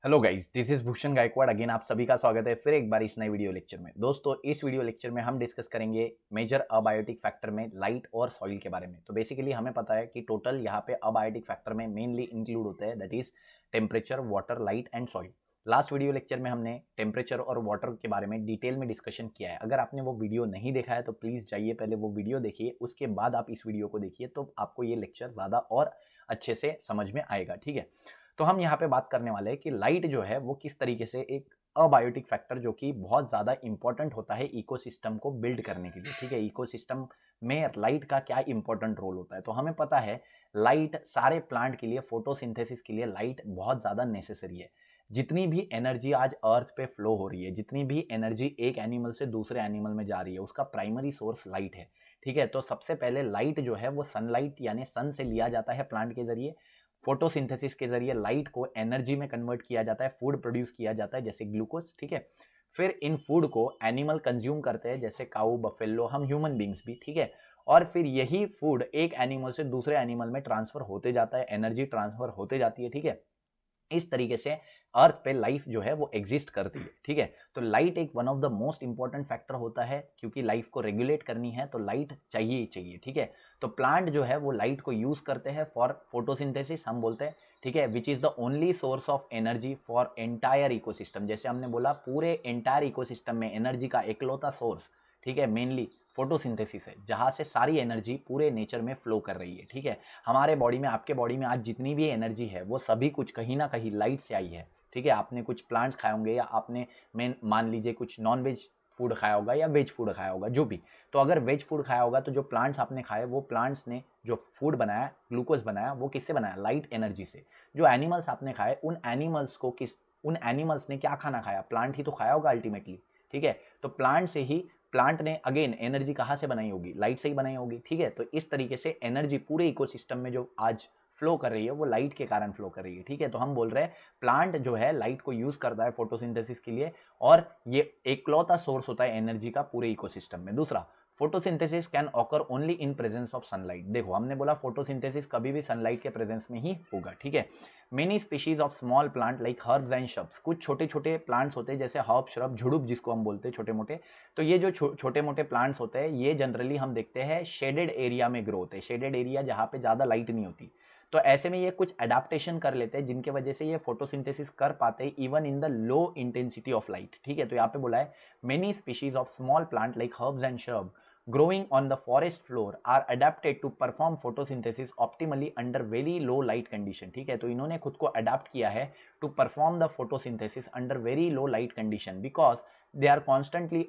Hello guys, this is Bhushan Gaikwad. Again आप सभी का स्वागत है फिर एक बार इस नए वीडियो लेक्चर में। दोस्तों, इस वीडियो लेक्चर में हम डिस्कस करेंगे मेजर अबायोटिक फैक्टर में लाइट और सॉइल के बारे में। तो बेसिकली हमें पता है कि टोटल यहाँ पे अबायोटिक फैक्टर में मेनली इंक्लूड होते हैं, that is temperature, water, light and soil. Last video lecture में हमने टेम्परेचर और वाटर के बारे में डिटेल में डिस्कशन किया है। अगर आपने वो वीडियो नहीं देखा है तो प्लीज़ जाइए, पहले वो वीडियो देखिए, उसके बाद आप इस वीडियो को देखिए, तो आपको ये लेक्चर ज़्यादा और अच्छे से समझ में आएगा। ठीक है, तो हम यहाँ पे बात करने वाले हैं कि लाइट जो है वो किस तरीके से एक अबायोटिक फैक्टर जो कि बहुत ज़्यादा इंपॉर्टेंट होता है इकोसिस्टम को बिल्ड करने के लिए। ठीक है, इकोसिस्टम में लाइट का क्या इंपॉर्टेंट रोल होता है। तो हमें पता है लाइट सारे प्लांट के लिए, फोटोसिंथेसिस के लिए लाइट बहुत ज़्यादा नेसेसरी है। जितनी भी एनर्जी आज अर्थ पे फ्लो हो रही है, जितनी भी एनर्जी एक एनिमल से दूसरे एनिमल में जा रही है, उसका प्राइमरी सोर्स लाइट है। ठीक है, तो सबसे पहले लाइट जो है वो सनलाइट यानी सन से लिया जाता है प्लांट के जरिए। फोटोसिंथेसिस के जरिए लाइट को एनर्जी में कन्वर्ट किया जाता है, फूड प्रोड्यूस किया जाता है जैसे ग्लूकोज। ठीक है, फिर इन फूड को एनिमल कंज्यूम करते हैं जैसे काऊ, बफेलो, हम ह्यूमन बींग्स भी। ठीक है, और फिर यही फूड एक एनिमल से दूसरे एनिमल में ट्रांसफर होते जाता है, एनर्जी ट्रांसफर होते जाती है। ठीक है, इस तरीके से अर्थ पे लाइफ जो है वो एग्जिस्ट करती है। ठीक है, तो लाइट एक one of the most important factor होता है, क्योंकि लाइफ को रेगुलेट करनी है तो लाइट चाहिए ही चाहिए। ठीक है, तो प्लांट जो है वो लाइट को यूज करते हैं फॉर फोटोसिंथेसिस, हम बोलते हैं। ठीक है, which is the only source of energy for entire ecosystem. जैसे हमने बोला, पूरे एंटायर इकोसिस्टम में एनर्जी का एकलौता सोर्स, ठीक है, मेनली फोटोसिंथेसिस है, जहां से सारी एनर्जी पूरे नेचर में फ्लो कर रही है। ठीक है, हमारे बॉडी में, आपके बॉडी में आज जितनी भी एनर्जी है वो सभी कुछ कहीं ना कहीं लाइट से आई है। ठीक है, आपने कुछ प्लांट्स खाए होंगे या आपने मेन मान लीजिए कुछ नॉन वेज फूड खाया होगा या वेज फूड खाया होगा, जो भी। तो अगर वेज फूड खाया होगा तो जो प्लांट्स आपने खाए, वो प्लांट्स ने जो फूड बनाया, ग्लूकोज बनाया, वो किससे बनाया? लाइट एनर्जी से। जो एनिमल्स आपने खाए, उन एनिमल्स ने क्या खाना खाया? प्लांट ही तो खाया होगा अल्टीमेटली। ठीक है, तो प्लांट से ही, प्लांट ने अगेन एनर्जी कहाँ से बनाई होगी? लाइट से ही बनाई होगी। ठीक है, तो इस तरीके से एनर्जी पूरे इकोसिस्टम में जो आज फ्लो कर रही है वो लाइट के कारण फ्लो कर रही है। ठीक है, तो हम बोल रहे हैं प्लांट जो है लाइट को यूज करता है फोटोसिंथेसिस के लिए, और ये एकलौता सोर्स होता है एनर्जी का पूरे इकोसिस्टम में। दूसरा, photosynthesis can occur only in presence of sunlight. देखो, हमने बोला फोटोसिंथेसिस कभी भी सनलाइट के प्रेजेंस में ही होगा। ठीक है, many species of small plant like herbs and shrubs, कुछ छोटे छोटे प्लांट्स होते हैं जैसे हर्ब, श्रब, झुड़ुप जिसको हम बोलते हैं छोटे मोटे। तो ये जो छोटे मोटे प्लांट्स होते हैं, ये जनरली हम देखते हैं शेडेड एरिया में ग्रो होते हैं, शेडेड एरिया जहाँ पे ज़्यादा लाइट नहीं होती। तो ऐसे में ये कुछ अडेप्टेशन कर लेते हैं जिनके वजह से ये फोटोसिंथेसिस कर पाते हैं even in the low intensity of light. ठीक है, तो यहाँ पे बोला है many species of small plant like herbs and shrub growing on the forest floor are adapted to perform photosynthesis optimally under very low light condition। ठीक है, तो इन्होंने खुद को अडेप्ट किया है to perform the photosynthesis under very low light condition, because they are constantly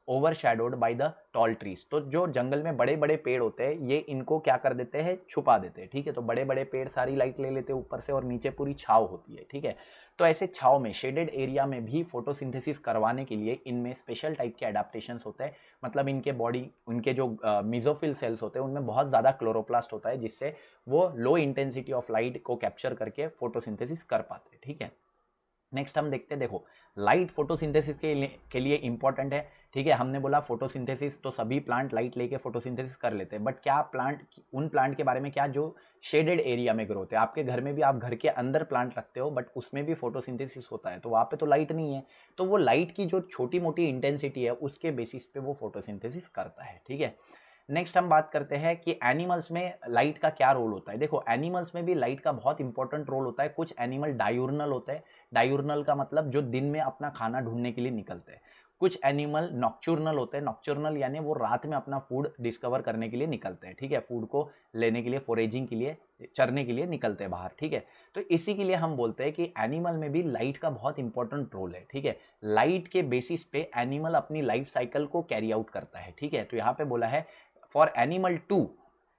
overshadowed by the tall trees. तो जो जंगल में बड़े बड़े पेड़ होते हैं, ये इनको क्या कर देते हैं? छुपा देते हैं। ठीक है, तो बड़े बड़े पेड़ सारी लाइट ले लेते हैं ऊपर से, और नीचे पूरी छाव होती है। ठीक है, तो ऐसे छाव में, शेडेड एरिया में भी फोटोसिंथेसिस करवाने के लिए इनमें स्पेशल टाइप के अडेप्टेशंस होते हैं। मतलब इनके बॉडी, उनके जो मिजोफिल सेल्स होते हैं उनमें बहुत ज़्यादा क्लोरोप्लास्ट होता है, जिससे वो लो इंटेंसिटी ऑफ लाइट को कैप्चर करके फोटोसिंथेसिस कर पाते हैं। ठीक है, नेक्स्ट हम देखते हैं। देखो, लाइट फोटोसिंथेसिस के लिए इंपॉर्टेंट है। ठीक है, हमने बोला फोटोसिंथेसिस तो सभी प्लांट लाइट लेके फोटोसिंथेसिस कर लेते हैं, बट क्या प्लांट, उन प्लांट के बारे में क्या जो शेडेड एरिया में ग्रो होते हैं? आपके घर में भी आप घर के अंदर प्लांट रखते हो, बट उसमें भी फोटोसिंथेसिस होता है, तो वहाँ पे तो लाइट नहीं है। तो वो लाइट की जो छोटी मोटी इंटेंसिटी है उसके बेसिस पे वो फोटोसिंथेसिस करता है। ठीक है, नेक्स्ट हम बात करते हैं कि एनिमल्स में लाइट का क्या रोल होता है। देखो, एनिमल्स में भी लाइट का बहुत इंपॉर्टेंट रोल होता है। कुछ एनिमल डायूर्नल होते हैं। डायूर्नल का मतलब जो दिन में अपना खाना ढूंढने के लिए निकलते हैं। कुछ एनिमल नॉक्चुर्नल होते हैं। नॉक्चुर्नल यानी वो रात में अपना फूड डिस्कवर करने के लिए निकलते हैं। ठीक है, फूड को लेने के लिए, फोरेजिंग के लिए, चरने के लिए निकलते हैं बाहर। ठीक है, तो इसी के लिए हम बोलते हैं कि एनिमल में भी लाइट का बहुत इंपॉर्टेंट रोल है। ठीक है, लाइट के बेसिस पे एनिमल अपनी लाइफ साइकिल को कैरी आउट करता है। ठीक है, तो यहाँ पे बोला है for animal too,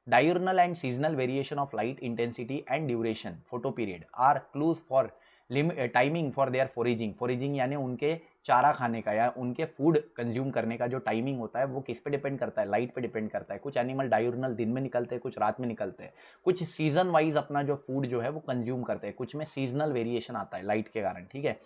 diurnal and seasonal variation of light intensity and duration photoperiod are clues for timing for their foraging यानी उनके चारा खाने का या उनके फूड कंज्यूम करने का जो टाइमिंग होता है वो किस पे डिपेंड करता है? लाइट पे डिपेंड करता है। कुछ एनिमल डायूर्नल दिन में निकलते हैं, कुछ रात में निकलते हैं। कुछ सीजन वाइज अपना जो फूड जो है वो कंज्यूम करते हैं, कुछ में सीजनल वेरिएशन आता है लाइट के कारण। ठीक है,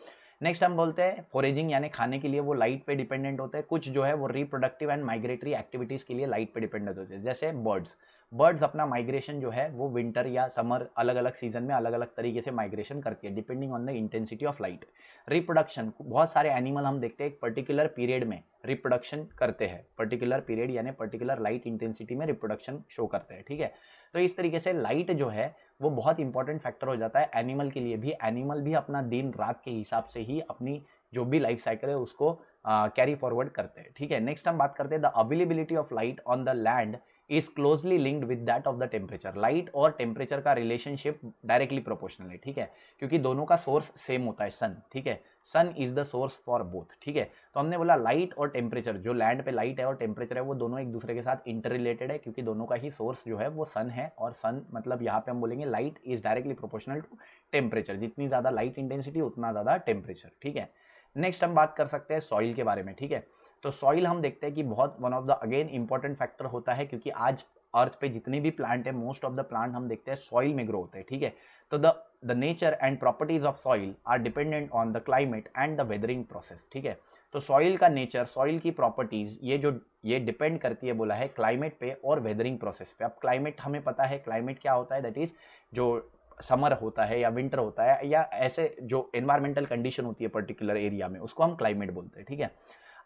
नेक्स्ट हम बोलते हैं फोरेजिंग यानी खाने के लिए वो लाइट पे डिपेंडेंट होते हैं। कुछ जो है वो रिप्रोडक्टिव एंड माइग्रेटरी एक्टिविटीज के लिए लाइट पे डिपेंडेंट होते हैं, जैसे बर्ड्स। बर्ड्स अपना माइग्रेशन जो है वो विंटर या समर अलग अलग सीजन में अलग अलग तरीके से माइग्रेशन करती है depending on the intensity of light. Reproduction, बहुत सारे एनिमल हम देखते हैं एक पर्टिकुलर पीरियड में रिप्रोडक्शन करते हैं, पर्टिकुलर पीरियड यानी पर्टिकुलर लाइट इंटेंसिटी में रिप्रोडक्शन शो करते हैं, ठीक है। तो इस तरीके से लाइट जो है वो बहुत इंपॉर्टेंट फैक्टर हो जाता है एनिमल के लिए भी। एनिमल भी अपना दिन रात के हिसाब से ही अपनी जो भी लाइफ साइकिल है उसको कैरी फॉरवर्ड करते हैं, ठीक है। नेक्स्ट हम बात करते हैं the availability of light on the land is closely linked with that of the temperature. Light और टेम्परेचर का रिलेशनशिप डायरेक्टली प्रोपोर्शनल है, ठीक है, क्योंकि दोनों का सोर्स सेम होता है, सन, ठीक है। Sun is the source for both, ठीक है। तो हमने बोला लाइट और टेम्परेचर, जो लैंड पे लाइट है और टेम्परेचर है वो दोनों एक दूसरे के साथ इंटर रिलेटेड है, क्योंकि दोनों का ही सोर्स जो है वो सन है। और सन मतलब यहाँ पे हम बोलेंगे light is directly proportional to temperature, जितनी ज़्यादा लाइट इंटेंसिटी उतना ज़्यादा टेम्परेचर, ठीक है। नेक्स्ट हम बात कर सकते हैं सॉइल के बारे में, ठीक है। तो सॉइल हम देखते हैं कि बहुत one of the again important factor होता है, क्योंकि आज अर्थ पे जितने भी प्लांट है मोस्ट ऑफ द प्लांट हम देखते हैं सॉइल में ग्रो होते हैं, ठीक है। तो the nature and properties of soil are dependent on the climate and the weathering process, ठीक है। तो सॉइल का नेचर, सॉइल की प्रॉपर्टीज ये डिपेंड करती है बोला है क्लाइमेट पे और वेदरिंग प्रोसेस पे। अब क्लाइमेट हमें पता है, क्लाइमेट क्या होता है, दैट इज जो समर होता है या विंटर होता है या ऐसे जो एनवायरमेंटल कंडीशन होती है पर्टिकुलर एरिया में, उसको हम क्लाइमेट बोलते हैं, ठीक है।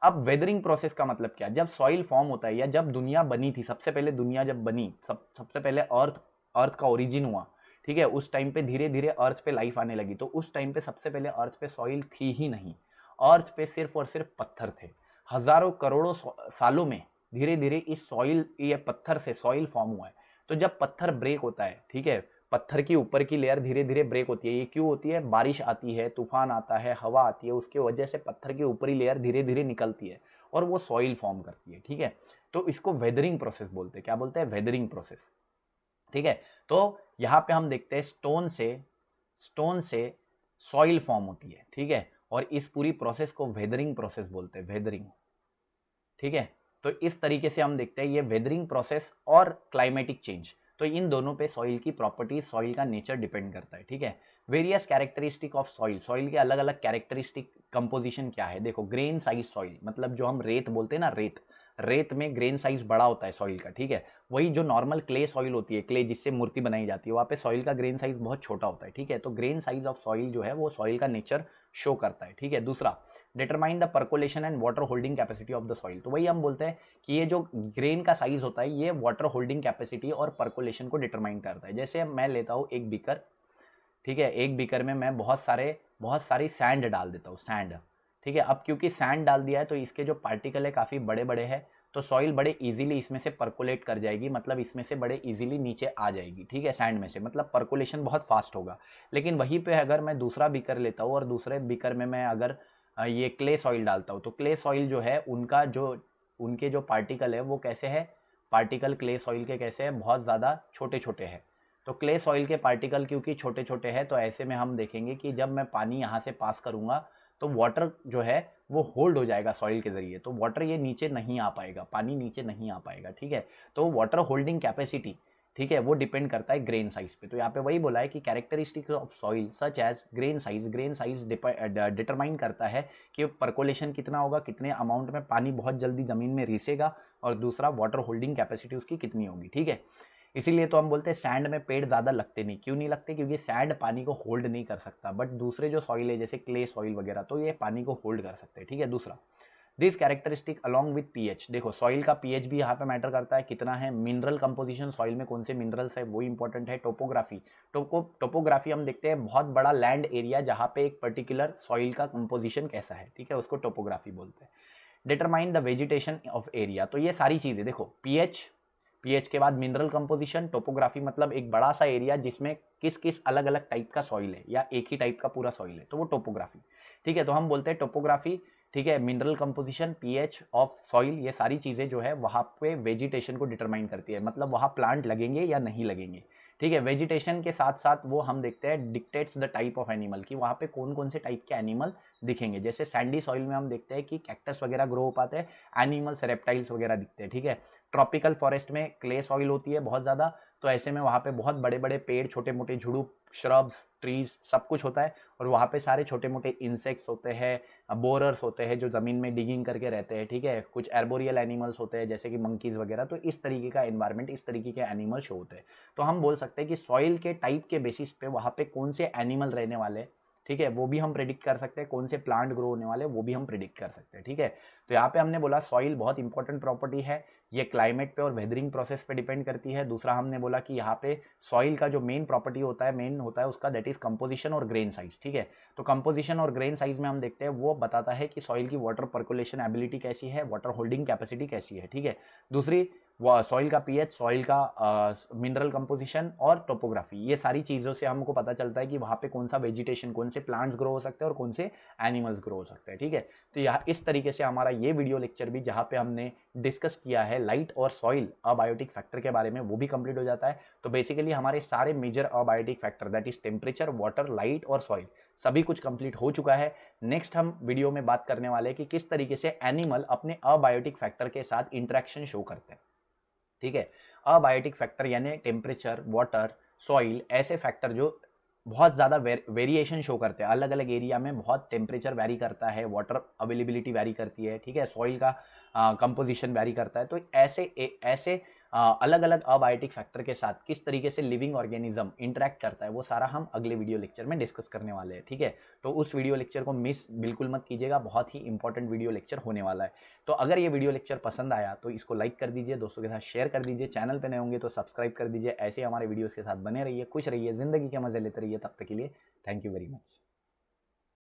अब वेदरिंग प्रोसेस का मतलब क्या, जब सॉइल फॉर्म होता है या जब दुनिया बनी थी, सबसे पहले दुनिया जब बनी, सबसे पहले अर्थ का ओरिजिन हुआ, ठीक है, उस टाइम पे धीरे धीरे अर्थ पे लाइफ आने लगी। तो उस टाइम पे सबसे पहले अर्थ पे सॉइल थी ही नहीं, अर्थ पे सिर्फ और सिर्फ पत्थर थे। हजारों करोड़ों सालों में धीरे धीरे इस सॉइल, ये पत्थर से सॉइल फॉर्म हुआ है। तो जब पत्थर ब्रेक होता है, ठीक है, पत्थर की ऊपर की लेयर धीरे धीरे ब्रेक होती है। ये क्यों होती है, बारिश आती है, तूफान आता है, हवा आती है, उसके वजह से पत्थर की ऊपरी लेयर धीरे धीरे निकलती है और वो सॉइल फॉर्म करती है, ठीक है। तो इसको वेदरिंग प्रोसेस बोलते हैं। क्या बोलते हैं, वेदरिंग प्रोसेस, ठीक है। तो यहाँ पे हम देखते हैं स्टोन से सॉइल फॉर्म होती है, ठीक है, और इस पूरी प्रोसेस को वेदरिंग प्रोसेस बोलते हैं, वेदरिंग, ठीक है। तो इस तरीके से हम देखते हैं ये वेदरिंग प्रोसेस और क्लाइमेटिक चेंज, तो इन दोनों पे सॉइल की प्रॉपर्टीज, सॉइल का नेचर डिपेंड करता है, ठीक है। Various characteristic of soil, soil के अलग अलग कैरेक्टरिस्टिक कंपोजिशन क्या है, देखो ग्रेन साइज सॉइल, मतलब जो हम रेत बोलते हैं ना, रेत में ग्रेन साइज बड़ा होता है सॉइल का, ठीक है। वही जो नॉर्मल क्ले सॉइल होती है, क्ले जिससे मूर्ति बनाई जाती है, वहाँ पे सॉइल का ग्रेन साइज बहुत छोटा होता है, ठीक है। तो ग्रेन साइज ऑफ सॉइल जो है वो सॉइल का नेचर शो करता है, ठीक है। दूसरा, determine the percolation and water holding capacity of the soil, तो वही हम बोलते हैं कि ये जो ग्रेन का साइज होता है ये वाटर होल्डिंग कैपेसिटी और परकोलेशन को डिटरमाइन करता है। जैसे मैं लेता हूँ एक बीकर, ठीक है, एक बीकर में मैं बहुत सारी सैंड डाल देता हूँ, सैंड, ठीक है। अब क्योंकि सैंड डाल दिया है तो इसके जो पार्टिकल है काफ़ी बड़े बड़े हैं, तो सॉइल बड़े इजीली इसमें से परकोलेट कर जाएगी, मतलब इसमें से बड़े इजीली नीचे आ जाएगी, ठीक है, सैंड में से, मतलब परकोलेशन बहुत फास्ट होगा। लेकिन वहीं पे अगर मैं दूसरा बीकर लेता हूँ और दूसरे बीकर में मैं अगर ये क्ले सॉइल डालता हूँ, तो क्ले सॉइल जो है उनके जो पार्टिकल है वो कैसे है, पार्टिकल क्ले सॉइल के कैसे हैं, बहुत ज़्यादा छोटे छोटे हैं। तो क्ले सॉइल के पार्टिकल क्योंकि छोटे छोटे हैं, तो ऐसे में हम देखेंगे कि जब मैं पानी यहाँ से पास करूँगा तो वाटर जो है वो होल्ड हो जाएगा सॉइल के ज़रिए, तो वाटर ये नीचे नहीं आ पाएगा, पानी नीचे नहीं आ पाएगा, ठीक है। तो वाटर होल्डिंग कैपेसिटी, ठीक है, वो डिपेंड करता है ग्रेन साइज पे। तो यहाँ पे वही बोला है कि characteristics of soil such as grain size determine करता है कि परकोलेशन कितना होगा, कितने अमाउंट में पानी बहुत जल्दी ज़मीन में रिसेगा, और दूसरा वाटर होल्डिंग कैपेसिटी उसकी कितनी होगी, ठीक है। इसीलिए तो हम बोलते हैं सैंड में पेड़ ज़्यादा लगते नहीं, क्यों नहीं लगते, क्योंकि सैंड पानी को होल्ड नहीं कर सकता, बट दूसरे जो सॉइल है जैसे क्ले सॉइल वगैरह तो ये पानी को होल्ड कर सकते हैं, ठीक है। दूसरा, this characteristic along with pH, देखो सॉइल का पीएच भी यहाँ पे मैटर करता है, कितना है, मिनरल कंपोजिशन, सॉइल में कौन से मिनरल्स है वो इंपॉर्टेंट है। टोपोग्राफी हम देखते हैं बहुत बड़ा लैंड एरिया जहाँ पे एक पर्टिकुलर सॉइल का कंपोजिशन कैसा है, ठीक है, उसको टोपोग्राफी बोलते हैं। Determine the vegetation of area, तो ये सारी चीज़ें देखो, पीएच के बाद मिनरल कंपोजिशन, टोपोग्राफी मतलब एक बड़ा सा एरिया जिसमें किस किस अलग अलग टाइप का सॉइल है या एक ही टाइप का पूरा सॉइल है, तो वो टोपोग्राफी, ठीक है। तो हम बोलते हैं टोपोग्राफी, ठीक है, mineral composition, pH of soil, ये सारी चीज़ें जो है वहाँ पे वेजिटेशन को डिटरमाइन करती है, मतलब वहाँ प्लांट लगेंगे या नहीं लगेंगे, ठीक है। वेजिटेशन के साथ साथ वो हम देखते हैं dictates the type of animal, कि वहाँ पे कौन कौन से टाइप के एनिमल दिखेंगे। जैसे सैंडी सॉइल में हम देखते हैं कि कैक्टस वगैरह ग्रो हो पाते हैं, एनिमल्स रेप्टाइल्स वगैरह दिखते हैं, ठीक है। ट्रॉपिकल फॉरेस्ट में क्ले सॉइल होती है बहुत ज़्यादा, तो ऐसे में वहाँ पे बहुत बड़े बड़े पेड़, छोटे मोटे श्रब्स, ट्रीज सब कुछ होता है और वहाँ पे सारे छोटे मोटे इंसेक्ट्स होते हैं, बोरर्स होते हैं जो ज़मीन में डिगिंग करके रहते हैं, ठीक है, कुछ एर्बोरियल एनिमल्स होते हैं जैसे कि मंकीज़ वगैरह। तो इस तरीके का एनवायरनमेंट, इस तरीके के एनिमल शो होते हैं। तो हम बोल सकते हैं कि सॉइल के टाइप के बेसिस पे वहाँ पे कौन से एनिमल रहने वाले हैं, ठीक है, वो भी हम प्रिडिक्ट कर सकते हैं, कौन से प्लांट ग्रो होने वाले वो भी हम प्रिडिक्ट कर सकते हैं, ठीक है। तो यहाँ पे हमने बोला सॉइल बहुत इंपॉर्टेंट प्रॉपर्टी है, ये क्लाइमेट पे और वेदरिंग प्रोसेस पे डिपेंड करती है। दूसरा हमने बोला कि यहाँ पे सॉइल का जो मेन प्रॉपर्टी होता है, मेन होता है उसका, दैट इज कंपोजिशन और ग्रेन साइज, ठीक है। तो कंपोजिशन और ग्रेन साइज में हम देखते हैं, वो बताता है कि सॉइल की वाटर पर्कुलेशन एबिलिटी कैसी है, वाटर होल्डिंग कैपेसिटी कैसी है, ठीक है। दूसरी सॉइल का पीएच, सॉइल का मिनरल कंपोजिशन और टोपोग्राफी, ये सारी चीज़ों से हमको पता चलता है कि वहाँ पे कौन सा वेजिटेशन, कौन से प्लांट्स ग्रो हो सकते हैं और कौन से एनिमल्स ग्रो हो सकते हैं, ठीक है। तो यहाँ इस तरीके से हमारा ये वीडियो लेक्चर भी, जहाँ पे हमने डिस्कस किया है लाइट और सॉइल अबायोटिक फैक्टर के बारे में, वो भी कंप्लीट हो जाता है। तो बेसिकली हमारे सारे major abiotic factor, that is temperature, water, light और सॉइल, सभी कुछ कंप्लीट हो चुका है। नेक्स्ट हम वीडियो में बात करने वाले हैं कि किस तरीके से एनिमल अपने अबायोटिक फैक्टर के साथ इंटरेक्शन शो करते हैं, ठीक है। अबायोटिक फैक्टर यानी टेम्परेचर, वाटर, सॉइल, ऐसे फैक्टर जो बहुत ज़्यादा वेरिएशन शो करते हैं, अलग अलग एरिया में बहुत टेम्परेचर वैरी करता है, वाटर अवेलेबिलिटी वैरी करती है, ठीक है, सॉइल का कंपोजिशन वैरी करता है। तो ऐसे अलग अलग अबायोटिक फैक्टर के साथ किस तरीके से लिविंग ऑर्गेनिज्म इंटरेक्ट करता है, वो सारा हम अगले वीडियो लेक्चर में डिस्कस करने वाले हैं, ठीक है। तो उस वीडियो लेक्चर को मिस बिल्कुल मत कीजिएगा, बहुत ही इंपॉर्टेंट वीडियो लेक्चर होने वाला है। तो अगर ये वीडियो लेक्चर पसंद आया तो इसको लाइक कर दीजिए, दोस्तों के साथ शेयर कर दीजिए, चैनल पे नए होंगे तो सब्सक्राइब कर दीजिए। ऐसे हमारे वीडियोस के साथ बने रहिए, खुश रहिए, जिंदगी के मजे लेते रहिए। तब तक के लिए थैंक यू वेरी मच।